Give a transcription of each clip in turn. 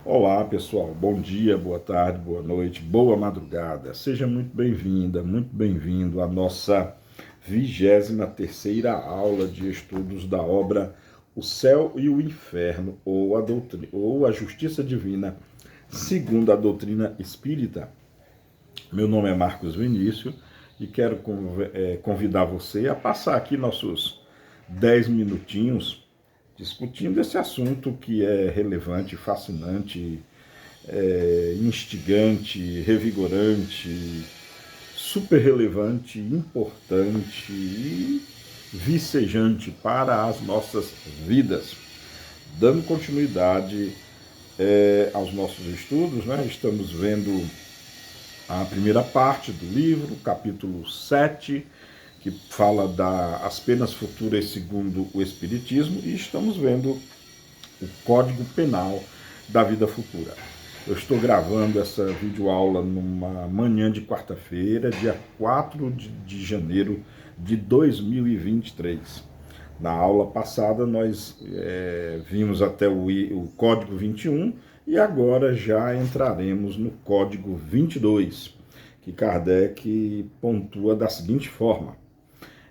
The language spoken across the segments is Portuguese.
Olá, pessoal. Bom dia, boa tarde, boa noite, boa madrugada. Seja muito bem-vinda, muito bem-vindo à nossa 23ª aula de estudos da obra O Céu e o Inferno, ou a Justiça Divina, segundo a doutrina espírita. Meu nome é Marcos Vinícius e quero convidar você a passar aqui nossos 10 minutinhos discutindo esse assunto que é relevante, fascinante, instigante, revigorante, super relevante, importante e vicejante para as nossas vidas. Dando continuidade aos nossos estudos, né? Estamos vendo a primeira parte do livro, capítulo 7, que fala das penas futuras segundo o Espiritismo, e estamos vendo o Código Penal da Vida Futura. Eu estou gravando essa videoaula numa manhã de quarta-feira, dia 4 de janeiro de 2023. Na aula passada nós vimos até o Código 21 e agora já entraremos no Código 22, que Kardec pontua da seguinte forma: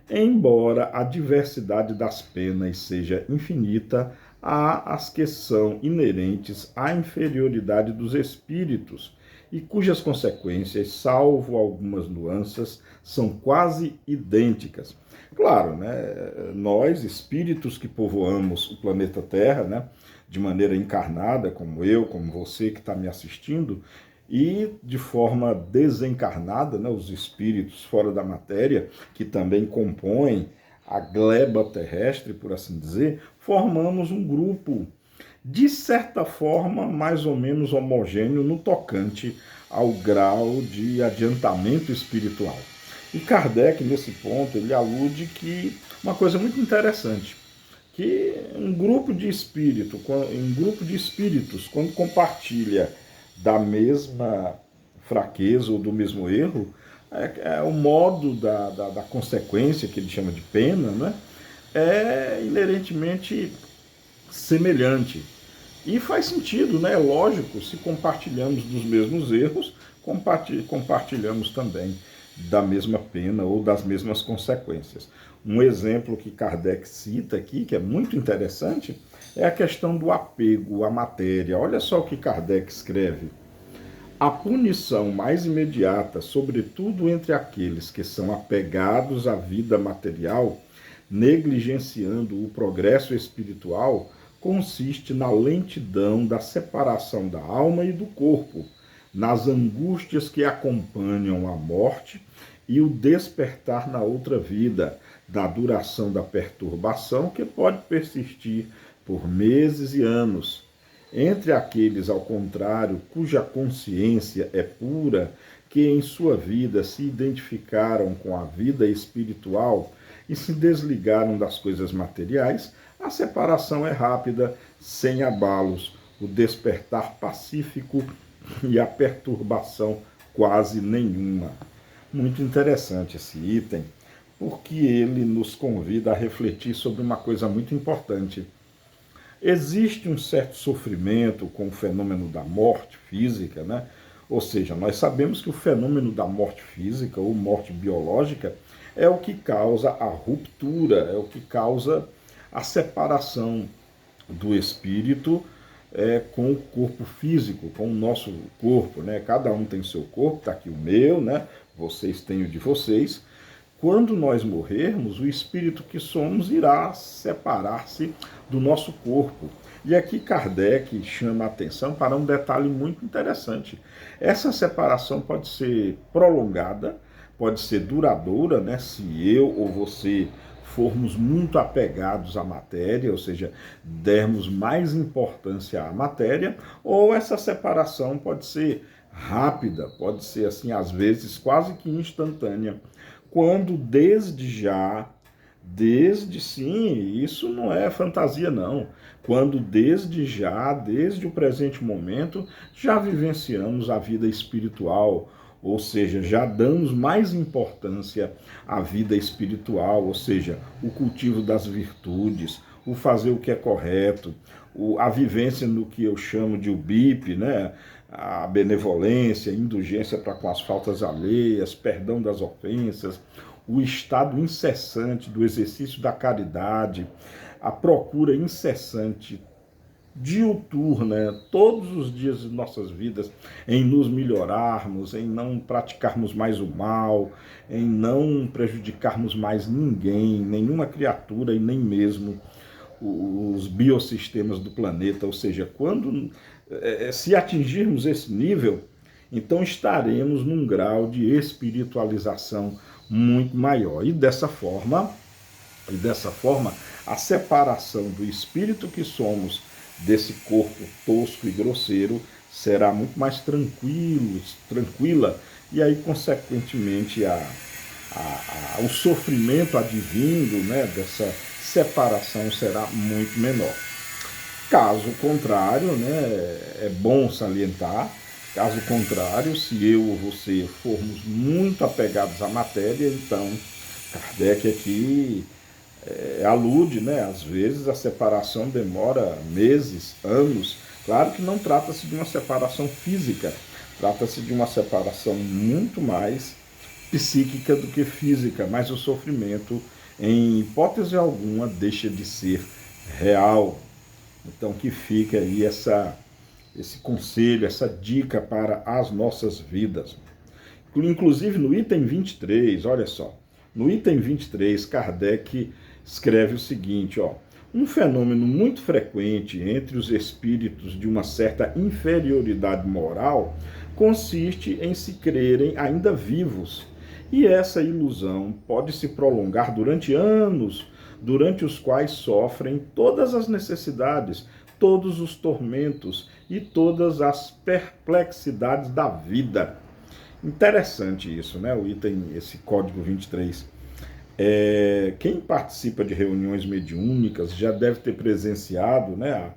embora a diversidade das penas seja infinita, há as que são inerentes à inferioridade dos espíritos e cujas consequências, salvo algumas nuances, são quase idênticas. Claro, né, nós, espíritos que povoamos o planeta Terra, né, de maneira encarnada, como eu, como você que está me assistindo, e de forma desencarnada, né, os espíritos fora da matéria, que também compõem a gleba terrestre, por assim dizer, formamos um grupo, de certa forma, mais ou menos homogêneo no tocante ao grau de adiantamento espiritual. E Kardec, nesse ponto, ele alude que uma coisa muito interessante, que um grupo de espíritos, quando compartilha da mesma fraqueza ou do mesmo erro, o modo da consequência, que ele chama de pena, né, é inerentemente semelhante. E faz sentido, né? É lógico, se compartilhamos dos mesmos erros, compartilhamos também da mesma pena ou das mesmas consequências. Um exemplo que Kardec cita aqui, que é muito interessante, é a questão do apego à matéria. Olha só o que Kardec escreve: a punição mais imediata, sobretudo entre aqueles que são apegados à vida material, negligenciando o progresso espiritual, consiste na lentidão da separação da alma e do corpo, nas angústias que acompanham a morte e o despertar na outra vida, da duração da perturbação que pode persistir por meses e anos. Entre aqueles, ao contrário, cuja consciência é pura, que em sua vida se identificaram com a vida espiritual e se desligaram das coisas materiais, a separação é rápida, sem abalos, o despertar pacífico e a perturbação quase nenhuma. Muito interessante esse item, porque ele nos convida a refletir sobre uma coisa muito importante. Existe um certo sofrimento com o fenômeno da morte física, né? Ou seja, nós sabemos que o fenômeno da morte física ou morte biológica é o que causa a ruptura, é o que causa a separação do espírito com o corpo físico, com o nosso corpo, né? Cada um tem seu corpo, está aqui o meu, né? Vocês têm o de vocês. Quando nós morrermos, o espírito que somos irá separar-se do nosso corpo. E aqui Kardec chama a atenção para um detalhe muito interessante. Essa separação pode ser prolongada, pode ser duradoura, né? Se eu ou você formos muito apegados à matéria, ou seja, dermos mais importância à matéria, ou essa separação pode ser rápida, pode ser assim, às vezes quase que instantânea, quando desde sim, isso não é fantasia não, quando desde o presente momento, já vivenciamos a vida espiritual, ou seja, já damos mais importância à vida espiritual, ou seja, o cultivo das virtudes, o fazer o que é correto, a vivência no que eu chamo de UBIP, né? A benevolência, a indulgência para com as faltas alheias, perdão das ofensas, o estado incessante do exercício da caridade, a procura incessante, diuturna, todos os dias de nossas vidas, em nos melhorarmos, em não praticarmos mais o mal, em não prejudicarmos mais ninguém, nenhuma criatura e nem mesmo os biossistemas do planeta. Ou seja, quando se atingirmos esse nível, então estaremos num grau de espiritualização muito maior. E dessa forma, a separação do espírito que somos desse corpo tosco e grosseiro será muito mais tranquila, e aí, consequentemente, o sofrimento advindo, né, dessa separação será muito menor. Caso contrário, né, é bom salientar, caso contrário, se eu ou você formos muito apegados à matéria, então Kardec aqui alude, né, às vezes a separação demora meses, anos. Claro que não trata-se de uma separação física, trata-se de uma separação muito mais psíquica do que física, mas o sofrimento, em hipótese alguma, deixa de ser real. Então que fica aí esse conselho, essa dica para as nossas vidas. Inclusive no item 23, olha só, no item 23, Kardec escreve o seguinte, ó: um fenômeno muito frequente entre os espíritos de uma certa inferioridade moral consiste em se crerem ainda vivos, e essa ilusão pode se prolongar durante anos, durante os quais sofrem todas as necessidades, todos os tormentos e todas as perplexidades da vida. Interessante isso, né? O item, esse código 23. Quem participa de reuniões mediúnicas já deve ter presenciado, né,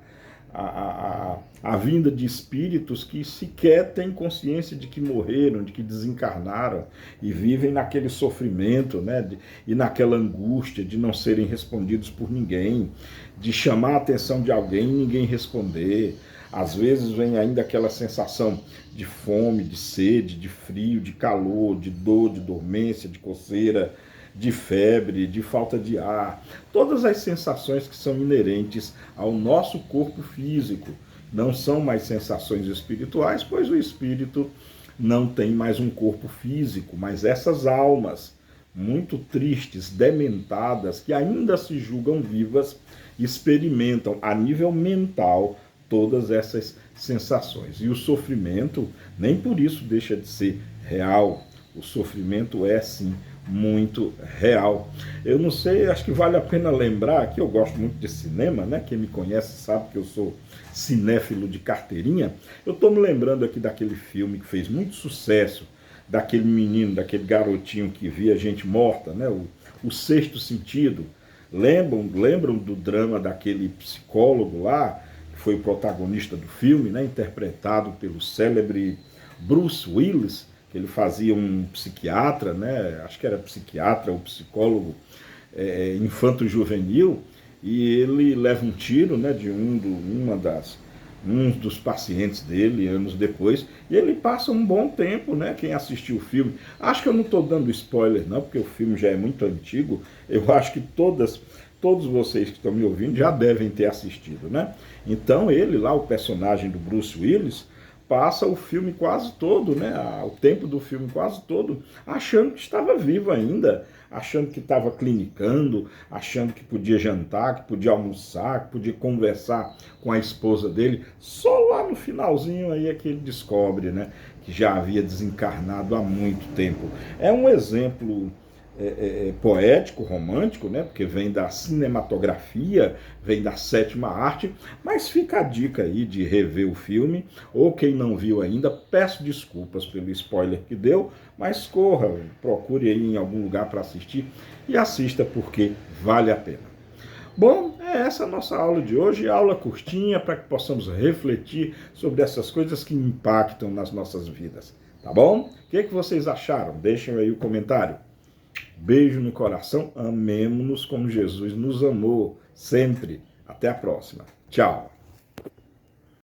a vinda de espíritos que sequer têm consciência de que morreram, de que desencarnaram e vivem naquele sofrimento, né, e naquela angústia de não serem respondidos por ninguém, de chamar a atenção de alguém e ninguém responder. Às vezes vem ainda aquela sensação de fome, de sede, de frio, de calor, de dor, de dormência, de coceira, de febre, de falta de ar, todas as sensações que são inerentes ao nosso corpo físico. Não são mais sensações espirituais, pois o espírito não tem mais um corpo físico, mas essas almas muito tristes, dementadas, que ainda se julgam vivas, experimentam a nível mental todas essas sensações. E o sofrimento nem por isso deixa de ser real. O sofrimento é, sim, muito real. Eu não sei, acho que vale a pena lembrar que eu gosto muito de cinema, né? Quem me conhece sabe que eu sou cinéfilo de carteirinha. Eu estou me lembrando aqui daquele filme que fez muito sucesso, daquele menino, daquele garotinho que via gente morta, né? O Sexto Sentido. Lembram do drama daquele psicólogo lá, que foi o protagonista do filme, né? Interpretado pelo célebre Bruce Willis, que ele fazia um psiquiatra, né? Acho que era psiquiatra ou psicólogo infanto-juvenil, e ele leva um tiro, né, de um dos pacientes dele, anos depois, e ele passa um bom tempo, né? Quem assistiu o filme, acho que eu não estou dando spoiler não, porque o filme já é muito antigo, eu acho que todos vocês que estão me ouvindo já devem ter assistido, né? Então ele lá, o personagem do Bruce Willis, passa o filme quase todo, né, o tempo do filme quase todo, achando que estava vivo ainda, achando que estava clinicando, achando que podia jantar, que podia almoçar, que podia conversar com a esposa dele. Só lá no finalzinho aí é que ele descobre, né, que já havia desencarnado há muito tempo. É um exemplo poético, romântico, né? Porque vem da cinematografia, vem da sétima arte, mas fica a dica aí de rever o filme, ou quem não viu ainda, peço desculpas pelo spoiler que deu, mas corra, procure aí em algum lugar para assistir e assista porque vale a pena. Bom, é essa a nossa aula de hoje, aula curtinha para que possamos refletir sobre essas coisas que impactam nas nossas vidas, tá bom? O que vocês acharam? Deixem aí o comentário. Beijo no coração, amemo-nos como Jesus nos amou sempre. Até a próxima. Tchau.